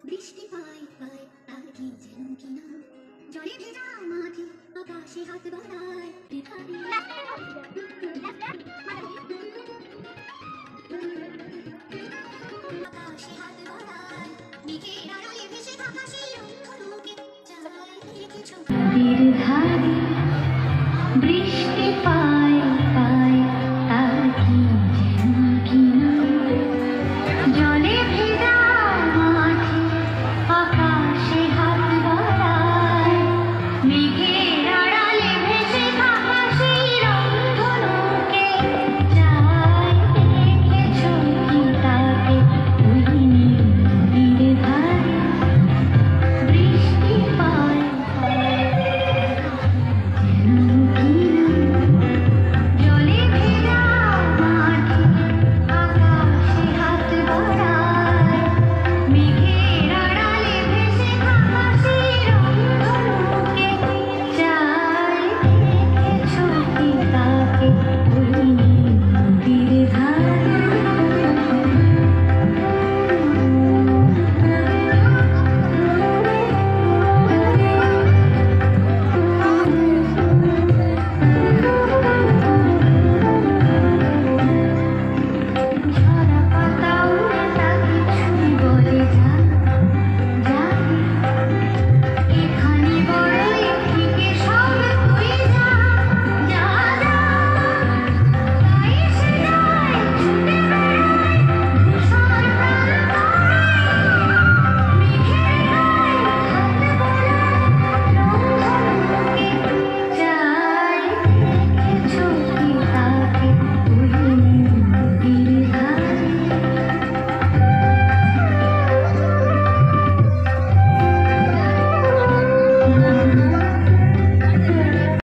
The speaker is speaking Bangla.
বৃষ্টি পাই পাই আর কি যেন কিনা জলে ভেজা মাঠে আকাশে হাত বাড়ায় ভিখারি আকাশে হাত বাড়ায় মেঘের আড়ালে ভেসে থাকা সেই অন্ধ লোকে চায় কিছু